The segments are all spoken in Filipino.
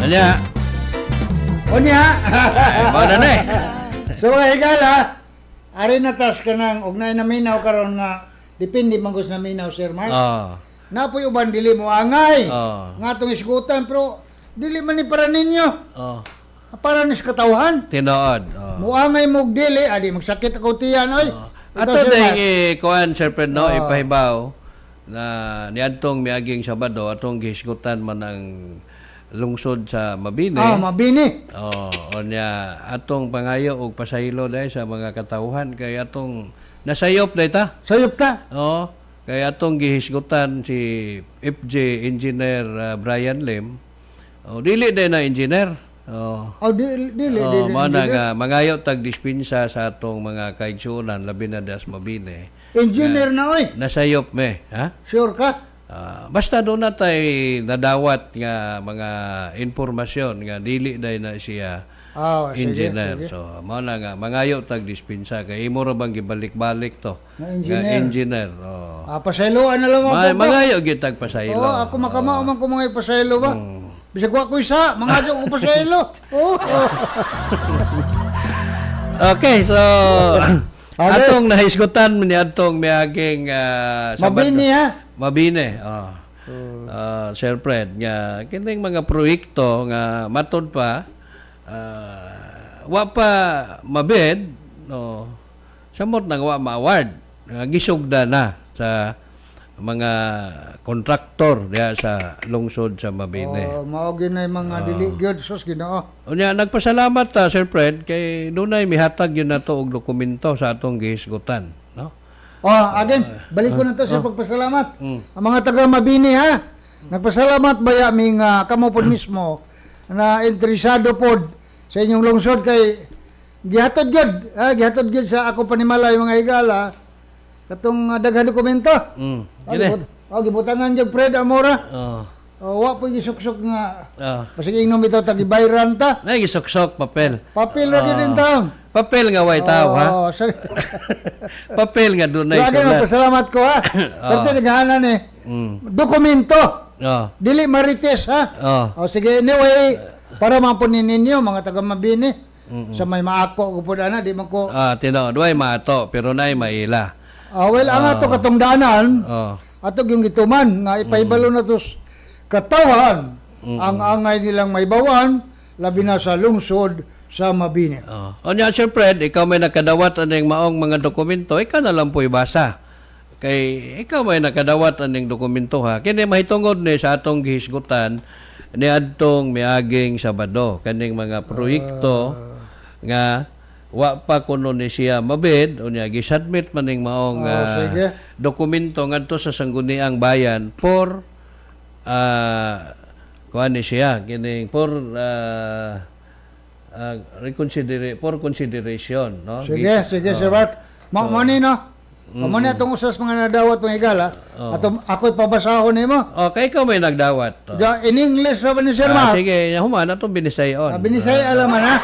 Anya. Unya. Mao na ni. So mga higala, ari na tas ka nang ugnay na minaw karon nga depende man gus na minaw Sir Mark. Napoy uban dili mo angay. Nga tong isgutan pero dili man ni para ninyo. Para nis katawhan. Tinuod. Muangay mo og dili adi magsakit ako tiyan oy. Ato ding kuan Sir Pedro ipahibaw na niadtong miaging Sabado atong gihisgutan man ang lungsod sa Mabini. Mabini. Onya atong pangayo og pasaylo dai sa mga katawhan kay atong nasayop dai ta. Sayop ta. Kay atong gihisgutan si FJ Engineer Brian Lim. Dili dai na engineer. Dili. Nga mangayo tag dispensa sa atong mga kaigsuonan labi na das Mabini. Engineer na oy. Nasayop me, ha? Sure ka? Basta doon na tayo nadawat nga mga informasyon nga dili dahil na siya engineer. Sige. So, mao na nga, mangayo tag dispensa. Kaya imo ra bang gibalik-balik to? Na engineer. Engineer. Pasayloan na lang ako. Mangayo gitag pasaylo. Ako makamao man ko mga pasaylo ba? Bisag wa ko isa, mangadyo ko pasaylo. Okay, so atong nahisgutan ni atong miaging Mabini ha? Mabini, Sir Fred, nga kining mga proyekto nga matod pa, wa pa mabid, samot nang wa ma-award, gisugda na sa mga kontraktor diya sa lungsod sa Mabini. Mao ginay mga dili gyud sus Ginoo. Unya nagpasalamat ta Sir Fred kay dunay mihatag yun nato og dokumento sa atong gihisgutan, no? Again, balik ko na to sa pagpasalamat. Ang mga taga Mabini ha. Nagpasalamat baya ming kamo pod mismo na interesado pod sa inyong lungsod kay gihatod gyud sa ako panimala yung mga higala katong daghan dokumento. Gibutangan jud Fred Amora. Wa po gisuksok nga. Basig ingnom bitaw tagibayran ta. Nay gisuksok papel. Papel ra gyud taon. Papel nga way tao ha. Papel nga dunay sulat. Lagi pasalamat ko ha. Kasi naghahanan dokumento. Dili marites ha. Sige anyway para mapunin ninyo mga taga Mabini sa may maako ko pud ana di man ko. Tinuod way maato pero nay maila. Well ang ato katong daanan. Ato yung gituman nga ipaibalo na tos katawan ang angay nilang may bawan labi na sa lungsod sa Mabini. Onya Sir Fred, ikaw may nakadawat aning maong mga dokumento, ikaw na lang po ibasa. Kay ikaw may nakadawat aning dokumento ha. Kini mahitungod ni sa atong gihisgutan ni adtong miaging Sabado kaning mga proyekto nga wa pa kuno ni siya mabid unya gisubmit maning maong dokumento ngadto sa sangguniang bayan for kuan ni siya kining for consideration, no? Sige, Sir Mark. Mo ni no. Mo ni atong usas mga nadawat mga higala. Ato ako'y pabasahon nimo. Okay, ikaw may nagdawat. In English ra ba ni Sir Mark? Sige, human atong binisayon. Binisay alaman ha.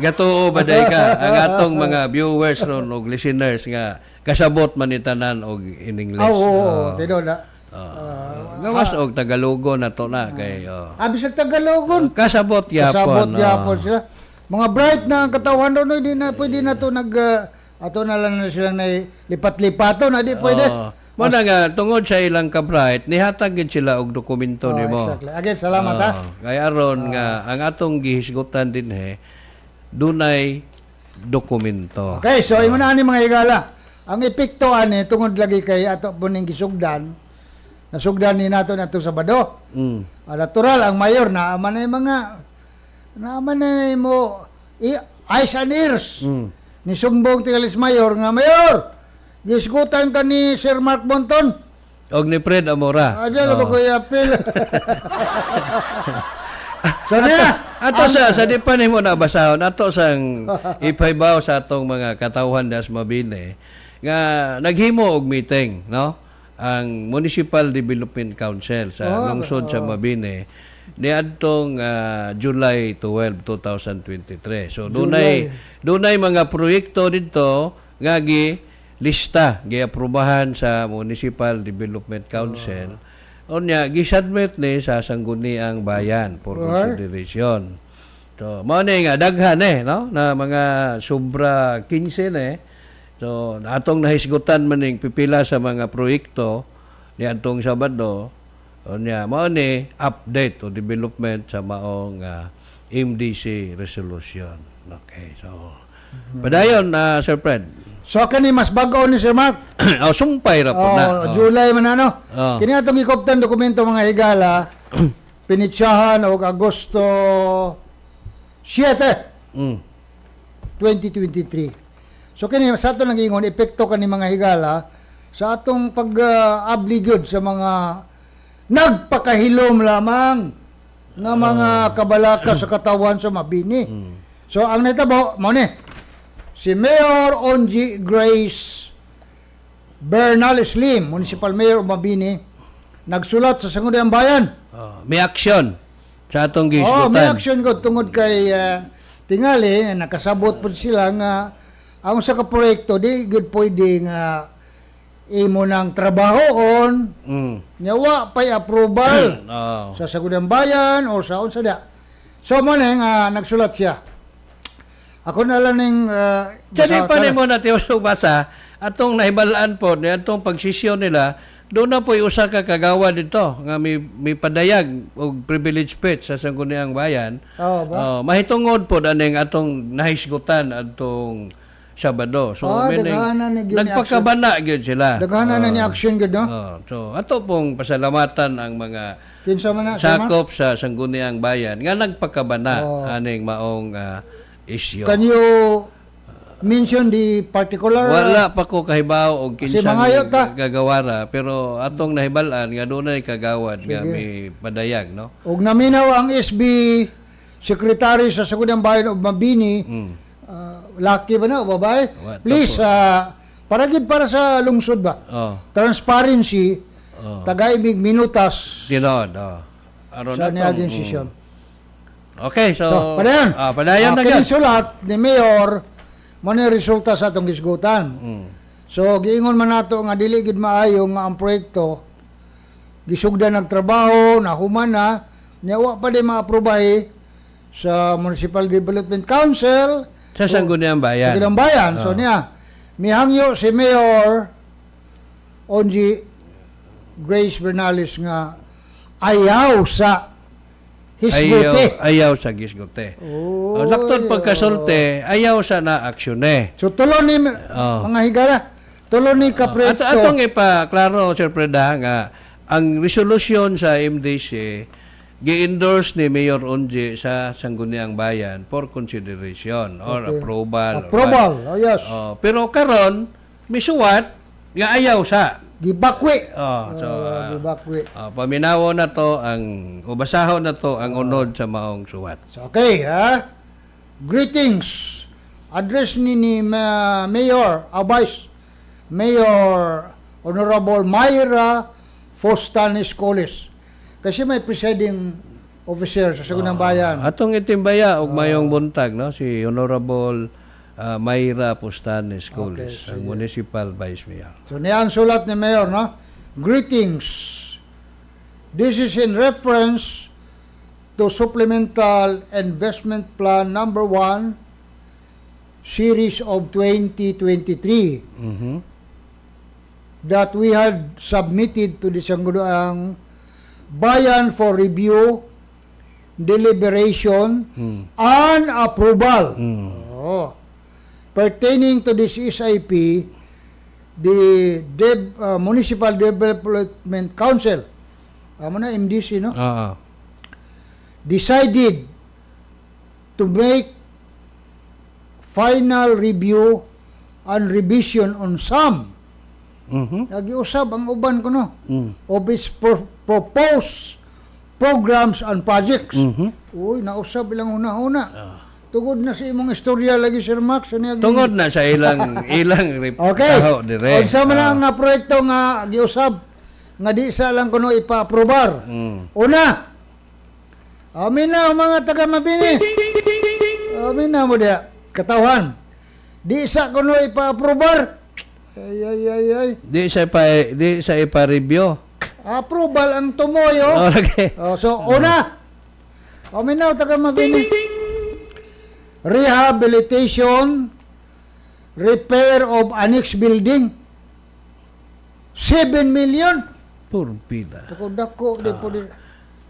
Gatuo ba day ka ang atong mga viewers ron og listeners nga kasabot man ni tanan og in English. Tido na. Gawas og Tagalogon na to na kay bisag Tagalogon. Kasabot yapon. Sila. Mga bright na ang katawan doon, di na pwede na to ato na lang na silang lipat-lipato na di pwede. Muna nga tungod sa ilang ka-bright, nihatag gid sila og dokumento nimo. Exactly. Again, salamat ha. Kay aron nga ang atong gihisgutan din dunay dokumento. Okay, so ingon na ni mga higala. Ang epekto ani tungod lagi kay ato puning gisugdan. Nasugdan ni nato Sabado. Natural ang mayor na aman na mo eyes and ears. Ni sumbong tingalis mayor nga mayor. Gisgutan ka ni Sir Mark Bonton. Og ni Fred Amora. Diyan ba ko i-appeal? So ato sa di pa nimo nabasahon ato sang ipaybaw sa atong mga katawhan das Mabini nga naghimo og meeting, no? Ang Municipal Development Council sa lungsod sa Mabini niadtong July 12, 2023. So dunay mga proyekto dito nga lista giaprubahan sa Municipal Development Council Unya gisubmit ni sa Sangguniang Bayan for Right. consideration. So mao ni nga daghan no na mga sobra 15 So atong nahisgutan man ning pipila sa mga proyekto ni atong Sabado. Unya mao ni update o development sa maong MDC resolution. Okay, so padayon Sir Fred. So kani mas bag-o ni Sir Mark. Sumpay ra po na. July man ano. Oh. Kini atong ikoptan dokumento mga higala pinitsahan og Agosto 7, Mm. 2023. So kini sa ato nag-ingon epekto kani mga higala sa atong pag-abligod sa mga nagpakahilom lamang nga mga kabalaka sa katawan sa mabini. So ang natabo mo ni si Mayor Onji Grace Bernal Slim, Municipal Mayor of Mabini, nagsulat sa Sangguniang Bayan. May action sa atong gisgutan. May action ko tungod kay tingali nakasabot po sila nga ang sa ka proyekto di good pwede nga imo ng trabahoon nyawa pay approval sa Sangguniang Bayan o sa unsa da. So mo nga nagsulat siya. Ako na lang ning Diyan pa mo na tiyo basa atong nahibalaan po ni atong pagsisyon nila doon na po usa ka kagawa dito nga may padayag og privilege pet sa Sangguniang Bayan. Mahitungod po aning atong nahisgutan atong Sabado. So nagpakabana gyud sila. Daghanan na ni action gyud no. So ato pong pasalamatan ang mga kinsa man na sakop sa Sangguniang Bayan nga nagpakabana aning maong issue. Can you mention the particular? Wala pa ko kahibaw og kinsang ta. gagawara pero atong nahibalan nga dunay kagawad nga may padayag no. Og naminaw ang SB Secretary sa Sangguniang Bayan of Mabini. Lucky ba na o babae? Please para gid para sa lungsod ba? Transparency. Tagaibig minutas. Tinod. Aron sa niaging session. Okay, so padayon. Padayon na gyud. Sulat ni Mayor mo ni resulta sa atong gisgutan. So giingon man nato nga dili gid maayo nga ang proyekto gisugdan nagtrabaho na human na nyawa pa di maaprobahi sa Municipal Development Council sa Sangguniang Bayan. Sangguniang Bayan. So niya mihangyo si Mayor Onji Grace Bernales nga ayaw sa hisguti. Ayaw sa gisguti. Laktod pagkasulti, ayaw sa na aksyon So tulo ni mga higala, tulo ni kaproyekto. Atong ipa-klaro, Sir Preda, nga ang resolution sa MDC gi-endorse ni Mayor Onji sa Sangguniang Bayan for consideration or approval. Approval, yes. Pero karon misuwat nga ayaw sa gibakwi. Gibakwi. Paminawo na to ang ubasahon na to ang unod sa maong suwat. So, okay, greetings. Address ni Mayor Vice Mayor Honorable Myra Fostanes Coles. Kasi may presiding officer sa Sangguniang Bayan. Atong itimbaya og mayong buntag no si Honorable Myra Postanes Coles, ang Municipal Vice Mayor. So niyan sulat ni Mayor, no? Greetings. This is in reference to Supplemental Investment Plan number 1, Series of 2023, that we had submitted to the Sangguniang Bayan for review, deliberation, and approval. Pertaining to this SIP, the Municipal Development Council, MDC, no? Decided to make final review and revision on some. Nagiusab ang uban ko, no? Of its proposed programs and projects. Uy, nausab ilang una-una. Tungod na sa imong istorya lagi, Sir Max. Tungod na sa ilang okay. Unsa man ang proyekto nga giusab nga di sa lang kuno ipa-aprobar. Una, amin na mga taga Mabini. Amin na mo dia katawhan. Di sa kuno ipa-aprobar. Ay. Di sa ipa-review. Approval ang tumoy, oh. Oh, lagi. Oh, so, una. O, minaw, taga mabini. Rehabilitation, repair of annex building. 7 million. Purbida. Dako, di po di.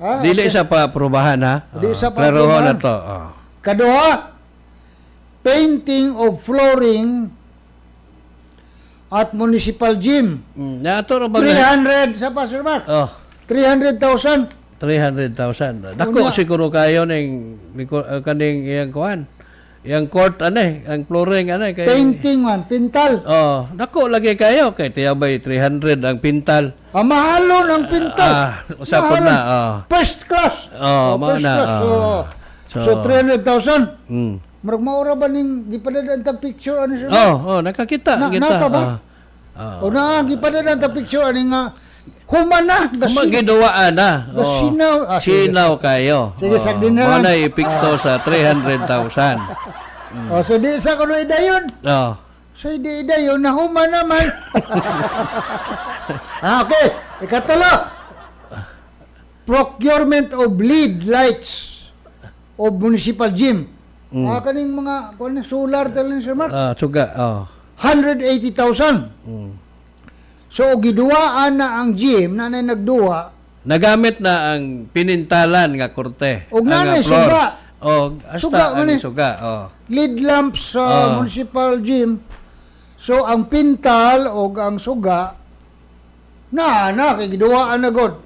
Ah, Dili okay. sa pa-aprobahan, ha? Di sa Klaro pa-aprobahan. na to. Oh. Kaduha, painting of flooring at municipal gym. Na ato ra ba 300 sa pa, Sir Mark. Oh, 300,000. 300,000. Dako Una. siguro kayo ning kaning iyang kuan. Yang court ang flooring kay Painting man, pintal. Oh, dako lagi kayo kay tiyabay 300 ang pintal. Mahalo ng pintal. Usapon Mahalo. na. Oh. First class. Oh, mao first na. class. Oh. So 300,000. Mm. Marag maura ba ning gipadadaan ta picture ano Sir? Nakakita kita. Napa ba? Oh. O na gipadadaan ta picture ani nga human na Magiduwaan na. Gasinaw. Sinaw kayo. Sige, sagdin na lang. Wala ipikto sa 300,000. O so di sa kuno idayon. Oh. So di idayon na human na may. Okay, ikatulo. Procurement of lead lights of municipal gym. Kaning mga kuno solar talin Sir Mark. Suga. 180,000. So giduwaan na ang gym na nagduwa. Nagamit na ang pinintalan nga korte. Og ang nanay floor. suga. Hasta Suga man ang eh. suga. Lead lamps sa municipal gym. So ang pintal o ang suga na kay giduwaan na god.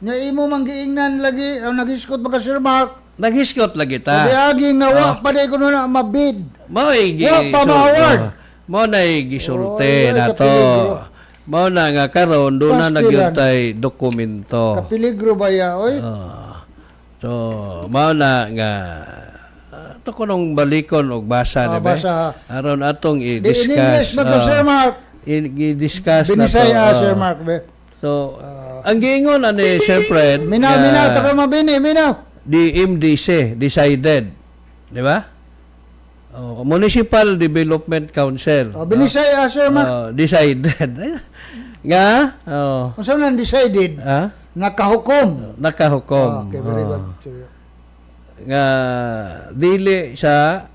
Nya imo man giingnan lagi ang nagiskot ba ka Sir Mark? Naghiskot lagi Kaya ta. agi nga wa pa day kuno na mabid. Mao'y Wa pa ma-award. Mao na gisulti Ay, na to. kapeligro. Mao na nga karon do na Pastilan. nagyutay dokumento. Kapiligro ba ya oy? So, mao na nga to kunong balikon og basa na ba? Basa. Aron atong Di in English i-discuss. ba to Sir Mark? I-discuss na to. Binisaya Sir Mark be. So, ang giingon ani Sir Fred, Minaw taga mabini, minaw. the MDC decided, di ba? Municipal Development Council. Binisaya Sir Mark. Decided. Nga, Unsa man decided? Nakahukom. nakahukom. Okay, very good. Nga, dili sa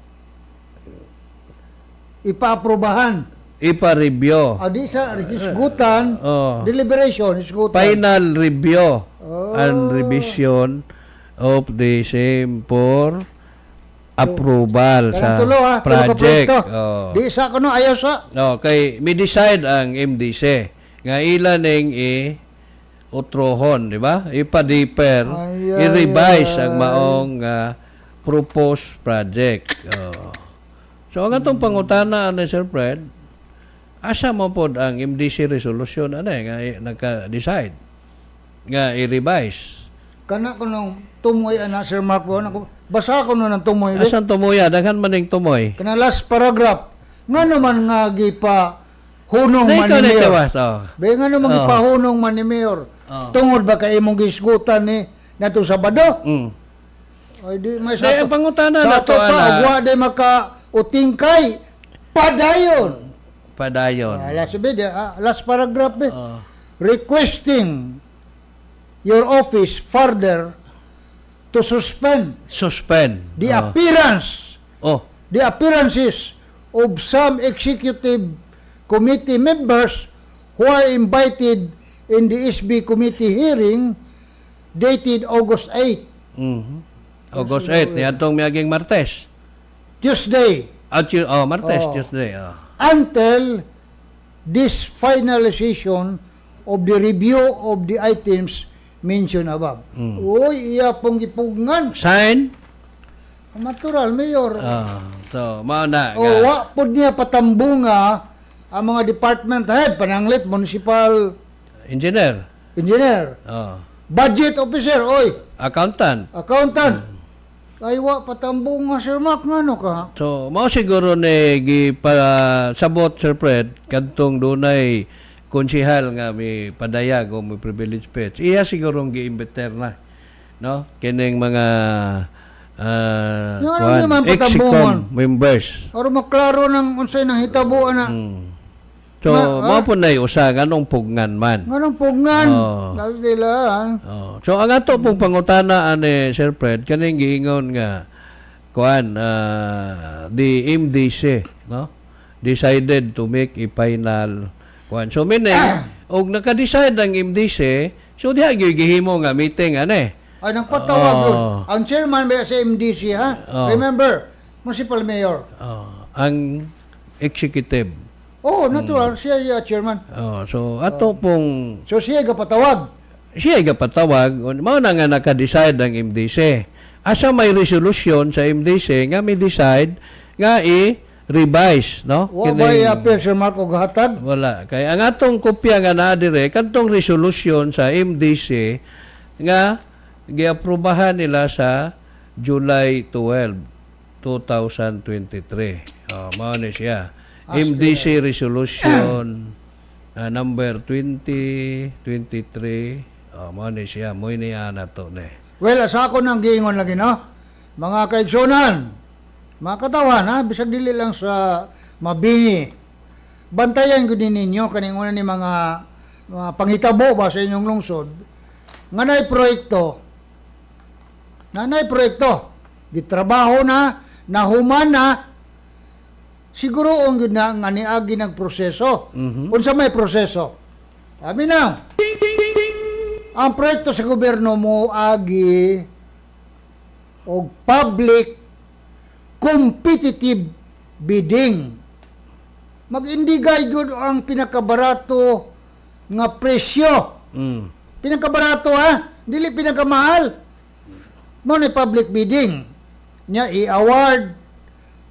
Ipa-aprobahan. ipa-review. Di sa hisgutan, deliberation, hisgutan. Final review Oh. and revision of the same for approval sa Karang tulo ha, project. tulo ka proyekto. Di sa kuno ayaw sa. Kay mi decide ang MDC nga ilan ning utrohon, di ba? Ipa-deeper, Ay, i-revise ay. ang maong proposed project. So ang atong pangutana ni Sir Fred, asa mo pod ang MDC resolution nga nagka-decide nga i-revise. Kana kuno tumoy ana Sir Mark basa ko no ng tumoy. Asan tumuya? Daghan man ning tumoy. Kana last paragraph. Nga naman nga gipa hunong Na man ikaw ni na Mayor. ikawas. Be nga naman gipa hunong man ni Mayor. Tungod ba kay imong gisgutan ni nato Sabado? Ay di may Dahil ang pangutana na sa to, pa ana. agwa day maka utingkay padayon. Padayon. Last paragraph be. Requesting your office further to suspend Suspend. the appearances of some executive committee members who are invited in the SB committee hearing dated August 8, August 8, niadtong miaging Martes. Tuesday, Martes, Oh. Tuesday. until this finalization of the review of the items mentioned above. Uy, iya pong gipugngan. Sign? Natural, Mayor. So, mao na O, wa po niya patambunga ang mga department head, pananglit, municipal Engineer. engineer, budget officer, oy, Accountant. accountant. Ay, wa patambunga, Sir Mark, ngano ka? So, mao siguro ni sabot Sir Fred kadtong dunay konsehal nga may padayag o may privilege speech. Iya siguro gi-imbiter na, no? Kining mga Yung ano naman patambungan? members. Oro maklaro ng unsay nang hitabuan na. So, mao po na usa ganong pugnan man. Nganong pugnan? Oo. Dahil nila. Oh. So ang ato pong pangutana ani Sir Fred kaning giingon nga kuan the MDC no decided to make a final kuan. So meaning og naka-decide ang MDC so diha gihimo nga meeting ani. Ay, nagpatawag yun. Ang chairman ba sa MDC, ha? Remember, municipal mayor. Ang executive. Oo, natural. Siya yung chairman. So ato pong So, siya gapatawag. siya gapatawag mao na nga naka-decide ang MDC. Asa may resolution sa MDC nga may decide nga i-revise, no? Wa ba i-appeal Sir Marco gahatag? Wala. Kaya ang atong kopya nga naa dire kadtong resolution sa MDC nga giaprobahan nila sa July 12, 2023. Mao ni siya. MDC resolution number 2023. Mao ni siya. Mo ni ana to ne. Well, asa ako nang giingon lagi, no? Mga kaigsunan, mga katawan, ha? Bisag dili lang sa mabingi. Bantayan ko din ninyo kaning una ni mga panghitabo ba sa inyong lungsod. Nga nanay proyekto, gitrabaho na, nahuman na, siguro ang na nga niagi nagproseso. Unsa may proseso? Sabi na, ang proyekto sa gobyerno mo agi o public competitive bidding. Mag-indigay gud ang pinakabarato nga presyo. Pinakabarato, ha? Dili pinakamahal. Mo ni public bidding. Nya i-award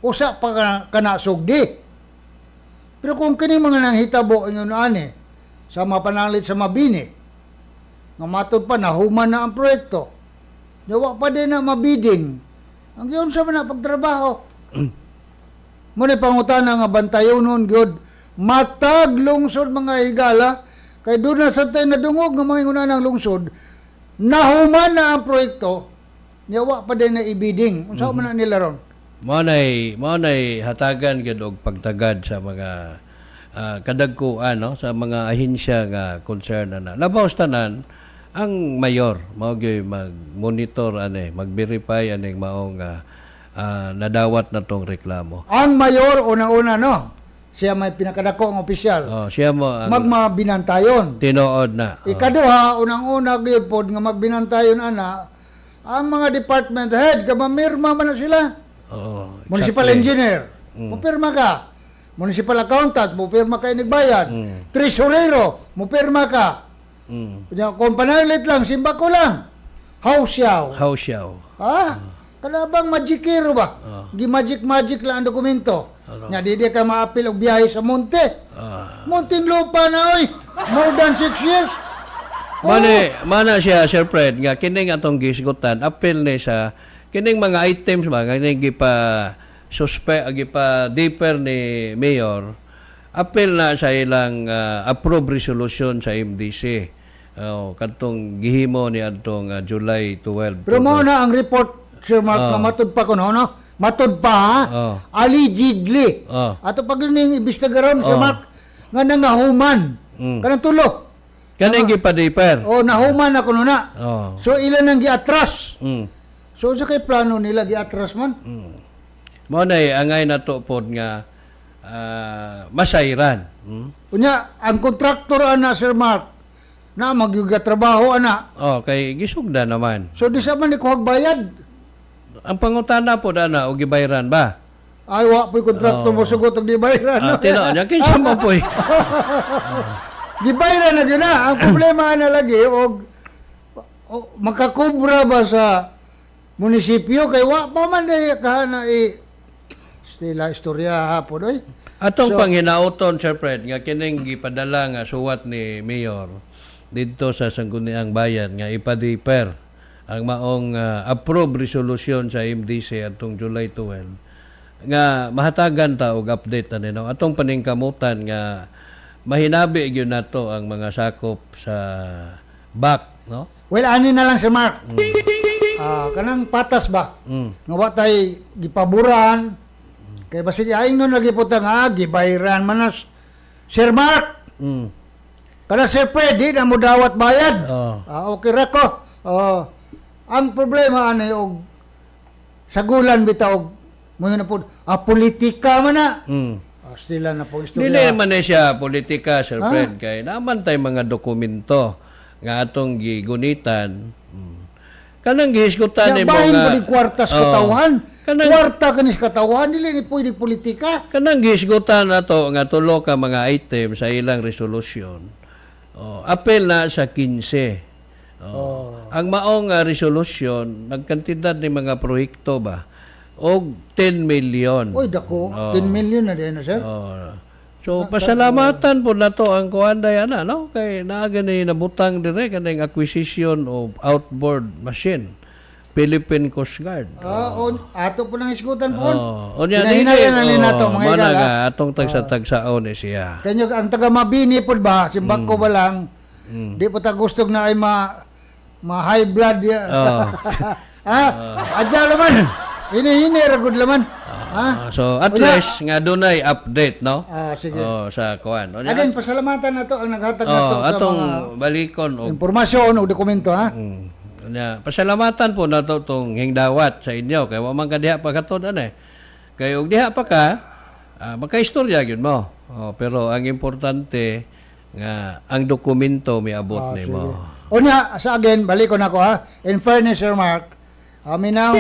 usa pa kana sugdi. Pero kung kini mga nanghitabo ingon ani sa mapanalit sa mabini nga matod pa nahuman na ang proyekto. Yawa pa din na mabiding. Ang giyon sa na pagtrabaho. Mo ni pangutana nga bantayon nun gyud matag lungsod mga higala kay doon na sa tayo nadungog nga mga ingunan ng lungsod nahuman na ang proyekto yawa pa din na ibiding. Unsa man na nila ron? Mao nay hatagan gid og pagtagad sa mga kadagkuan no sa mga ahensya nga concern na. Labaw tanan ang mayor mao gyud mag-monitor mag-verify aning maong nadawat na tong reklamo. Ang mayor una-una no. Siya may pinakadako ang opisyal. Siya mo ang magbinantayon. Tinuod na. Ikaduha, unang-una gyud pod nga magbinantayon ana ang mga department head mamirma man na sila. Municipal engineer, mupirma ka. Municipal accountant, mupirma ka inigbayad. Tresurero, mupirma ka. Kung panalit lang, simba ko lang. Hausyaw. Ha? Kanabang magikiro ba? Gi-magic lang ang dokumento. Nya di ka maapil og biyahe sa monte. Munting lupa na oy. More than 6 years. Mana siya, Sir Fred, nga kining atong gisgutan, apil ni sa kining mga items ba, nga gipa gipa deeper ni Mayor, apil na sa ilang approved resolution sa MDC. Kadtong gihimo ni adtong July 12. Pero mo na ang report, Sir Mark, na matud pa ko, no? Matud pa, ha? Allegedly. Ato pag yung ibistagaron, Sir Mark, nga nangahuman. Kanang tulo. Kanang gipa-deeper. Nahuman ako na. So, ilan ang giatras. So, sa kay plano nila giatras man? Mo na angay na to pod nga masayran. Kunya, ang kontraktor ana, Sir Mark, na magyuga trabaho ana. Kay gisugda naman. So, di sa man ni kuhag bayad. Ang pangutana po na og gibayran ba? Ay, wa po'y kontraktor mo sugot og di bayran. Tino, nya kinsa mo po'y. Gibayran na yun na. Ang problema na lagi, makakubra ba sa munisipyo, kay wa pa man kahana stila istorya hapon, oy. Atong panghinauton, Sir Fred, nga kining gipadala nga suwat ni Mayor dito sa Sangguniang Bayan nga ipadiper ang maong approved resolution sa MDC atong July 12 nga mahatagan ta og update no atong paningkamutan nga mahinabi gyud nato ang mga sakop sa back no. Well, ani na lang si Mark. Kanang patas ba? Nga wa tay gipaboran kay basig aing nun lagi putang gibayran manas Sir Mark, Mm. kada Sir Freddy na mo dawat bayad. Oh. Okay ra ko. Ang problema ani og sagulan bitaw mo na po politika man na. Mm. Sila na po Dili istorya. naman na siya politika, Sir Ah. Fred, kay naman tay mga dokumento nga atong gigunitan. Kanang gihisgutan Siya ni bahin mga po di kwartas Oh. katawan. Kanang- Kwarta kanis katawan, dili ni pwede politika. kanang gihisgutan nato nga tulo ka mga item sa ilang resolution. Apel na sa 15. Ang maong resolution nagkantidad ni mga proyekto ba og 10 million. Oy, dako, 10 million na din na, sir. So pasalamatan po na to ang kuanday ana no kay naa gani nabutang dire kaning acquisition of outboard machine Philippine Coast Guard. Ato po nang isgutan po. Onya Hinahinayan na ni nato, mga mana igala. nga atong tagsa-tagsaon ni siya. Kanyo ang taga Mabini po ba, si Bako ba lang, di po ta gustong na ay ma-high blood. Adya laman. Hini-hini, ragod laman. So at Onya. least nga dunay update no. Sige. Sa kuan. Onya. Again, pasalamatan na to ang naghatag na to sa atong mga balikon og impormasyon o dokumento, ha? Nya, pasalamatan po na to tong hingdawat sa inyo kay wa man ka diha pa katud ani. Kay og diha pa ka makaistorya gyud mo. Pero ang importante nga ang dokumento miabot nimo. Unya, sa again, balik ko na ko, ha? In fairness, Sir Mark, minaw,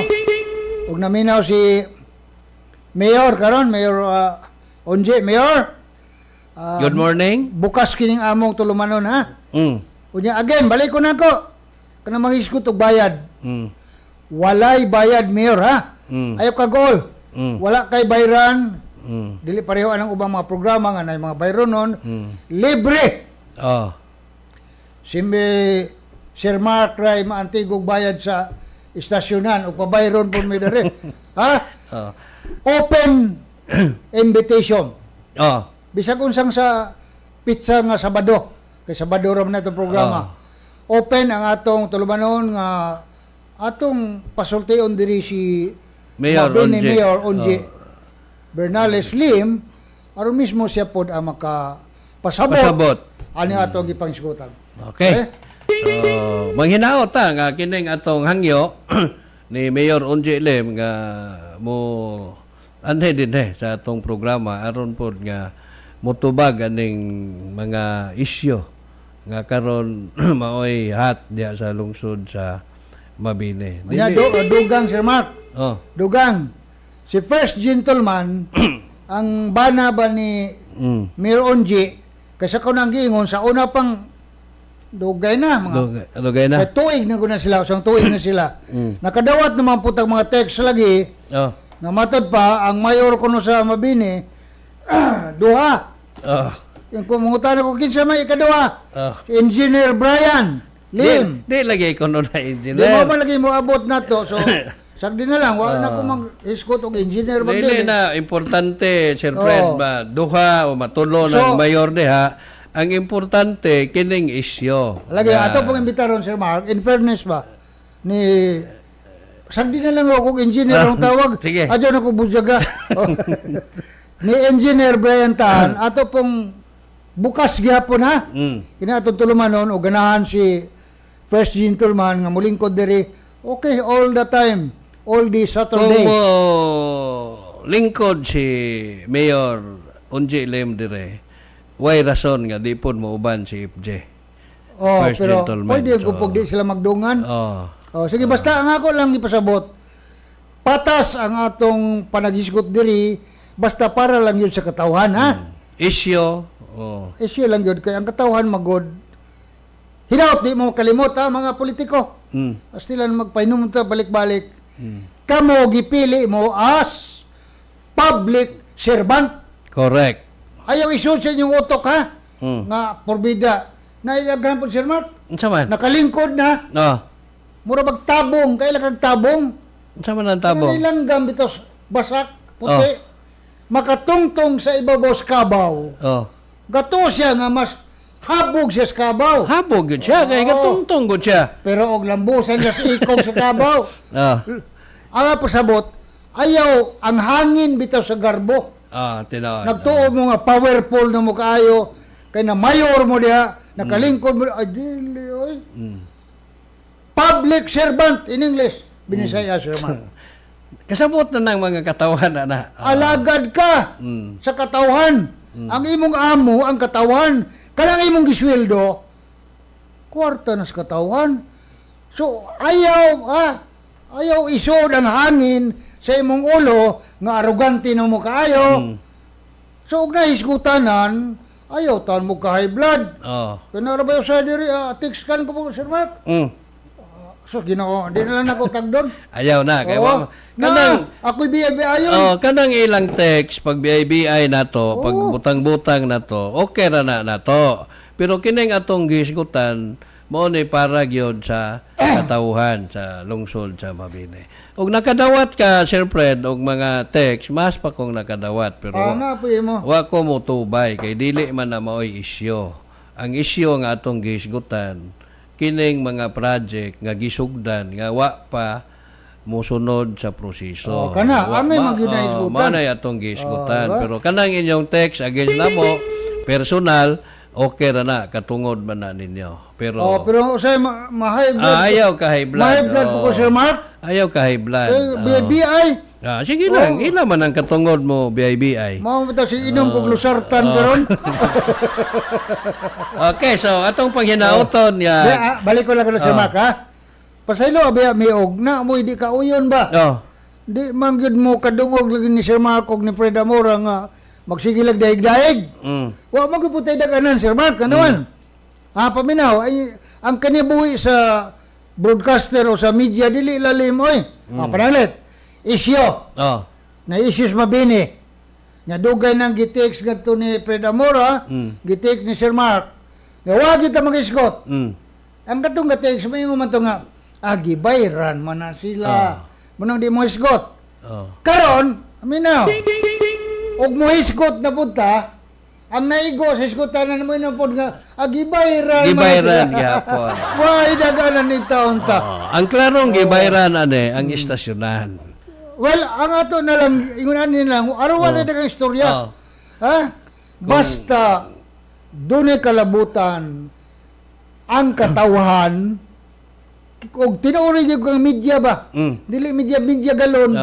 ug naminaw si Mayor karon, Mayor Onje, Mayor. Good morning. Bukas kining among tulumanon, ha? Mm. Unya, again, balik ko na ko. Kana mangisgot og bayad. Mm. Walay bayad, Mayor, ha? Mm. Ayaw ka goal. Mm. Wala kay bayran. Mm. Dili pareho anang ubang mga programa nga nay mga bayron nun. Libre. Oh. Simbe Sir Mark Ray maantigog bayad sa istasyonan o pabayron po may dere. Ha? Oh. Open invitation. Oh. Bisag unsang sa pizza nga Sabado. Kay Sabado ram na itong programa. Open ang atong tulumanon nga atong pasultion diri si Mayor Mabini Onje. Mayor Onje Bernales Lim aron mismo siya pod ang makapasabot Pasabot. ani atong gipangsigutan. Okay. So, manghinaot ta nga kining atong hangyo ni Mayor Onje Lim nga mo anhe din sa atong programa aron pod nga motubag aning mga isyu nga karon maoy hat diha sa lungsod sa Mabini. Nya dugang Sir Mark, Oh. dugang si first gentleman ang bana ba ni Mayor Onje kasi ko nang giingon sa una pang dugay na mga Dugay na. kay tuig na guna sila, usang tuig na sila. Nakadawat naman putang mga text lagi Oh. nga matod pa ang mayor kuno sa Mabini duha. Oh. Yung kumungutan ako kinsa may ikaduha. Oh. Si Engineer Brian Lim. Di lagi ko no na Di mo engineer. man lagi mo abot na to. So, sagdi na lang. Wala na ko mag-iskot og engineer ba Dili na importante Sir Fred ba duha o matulo ng mayor diha. Ang importante kining isyo. Lagi, ato pong imbitaron, Sir Mark, in fairness ba, ni... Sagdi na lang ako engineer ang tawag. Sige. Adyo na ko bujaga. Ni Engineer Brian Tan, ato pong bukas gyapon ha. Kina atong tulumanon o ganahan si first gentleman nga mulingkod diri. Okay, all the time. All the Saturday. Kung lingkod si Mayor Onje Lim dire, way rason nga di pod mauban si FJ. First Pero gentleman. pwede kung di sila magdungan. Sige, basta ang ako lang ipasabot. Patas ang atong panagisgot diri, basta para lang yun sa katawhan, ha? Isyo. Isyo lang yun, kaya ang katawhan magod. Hinaot, di mo kalimot, ha, mga politiko. Astilan magpainom ta balik-balik. Kamo gipili mo as public servant. Correct. Ayaw isun sa inyong utok, ha? Nga, porbida. Nailaghan po, Sir Mark. Unsa man? Nakalingkod na. Mura magtabong, kailan kag tabong. Unsa man ang tabong? Ilang gambitos basak, puti. Makatungtong sa ibabaw sa kabaw. Gato siya nga mas habog siya sa kabaw. Habog yun siya, kaya katungtong gud siya. Pero og lambusan siya sa ikog sa kabaw. Ang pasabot, ayaw ang hangin bitaw sa garbo. Tinuod. Nagtuo mo nga powerful na mo kaayo kay na mayor mo diha, nakalingkod mo ay dili oy. Public servant in English, Binisaya Sir Mark. Kasabot na ng mga katawan na. Alagad ka sa katawan. Ang imong amo ang katawan. Kanang imong gisweldo kwarta na sa katawan. So ayaw isod ang hangin sa imong ulo nga arugante na mo kaayo. So ug nahisgutanan, ayaw tan mo ka high blood. Kana ra ba sa diri text kan ko po Sir Mark? So Ginoo, di na lang ako tagdon. Ayaw na kay kanang ako'y BIB ayon. Kanang ilang text pag BIBI nato, pag butang-butang nato, okay ra na nato. Pero kining atong gihisgutan mao ni para gyud sa katawhan sa lungsod sa Mabini. Og nakadawat ka Sir Fred og mga text, mas pa kong nakadawat pero na po mo. wa ko mo tubay kay dili man na maoy isyu. Ang isyu nga atong gihisgutan kining mga project nga gisugdan nga wa pa musunod sa proseso. Kana ame maginaisgutan. Manay atong gihisgutan pero kanang inyong text against namo personal okay ra na katungod man na ninyo. Pero pero say ma-high blood. ayaw ka high blood. Ma-high blood po ko Sir Mark. Ayaw ka high blood. BIBI. Sige lang, ila man ang katungod mo BIBI. Mao ba si inom kog lusartan karon? Okay, so atong panghinauton ya. Balik ko lang Sir Mark ha. Pasaylo abya miog na mo di ka uyon ba? Di man gyud mo kadungog lagi ni Sir Mark og ni Fred Amora nga magsigilag daig-daig. Wa man gyud putay daganan Sir Mark kanawan. Paminaw ay ang kanibuhi sa broadcaster o sa media dili lalim oy. Panalit. Isyo. Na isyos Mabini. Nga dugay nang gitext ngadto ni Fred Amora, gitext ni Sir Mark. Nga wa gyud ta mag-isgot. Ang katong gitext may man to nga gibayran man na sila. Munang di mo isgot. Karon, aminaw. Og mo isgot na punta, ang naigo sa isgotanan mo na pod nga gibayran Gyapon. Why daganan ni taon ta. Ang klarong gibayran ang istasyonan. Well, ang ato na lang ingunan nila araw na dagang istorya. Basta dunay kalabutan ang katawhan og tinuori gyud kang media ba? Dili media galon.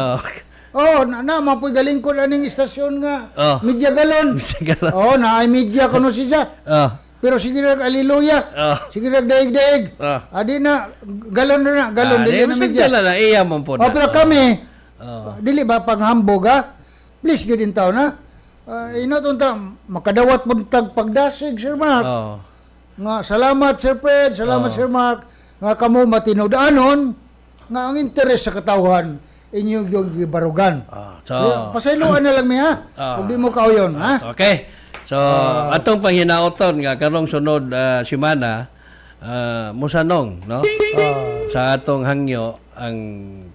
Na mapoy galing ko aning istasyon nga. Media galon. Naay media kuno siya. Pero sige nag aliluya. Sige nag daig-daig. Adi na galon dili na media. Na iya man po. Pero kami dili ba panghambog please gyud in taon na. Inot makadawat mo tag pagdasig Sir Mark. Nga salamat Sir Fred, salamat Sir Mark nga kamo matinud-anon nga ang interes sa katawhan inyo yung gibarugan. Pasayloan na lang mi ha. Ug di mo kauyon ha. Okay. So atong panghinauton nga karong sunod semana musanong no. Sa atong hangyo ang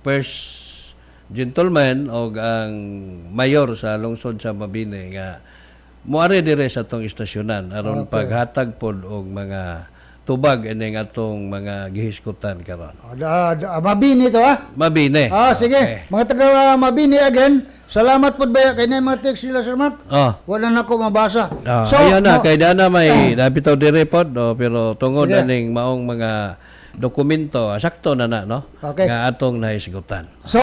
first gentleman o ang mayor sa lungsod sa Mabini nga muari dire sa atong istasyonan aron paghatag pod og mga tubag ining atong mga gihisgutan karon. Mabini to ha? Mabini. Sige. Okay. Mga taga Mabini again. Salamat po ba kay na mga text sila Sir Mark? Wala na ko mabasa. So ayan na kay dana may napitaw dire pod pero tungod aning maong mga dokumento sakto na no nga atong nahisgutan. So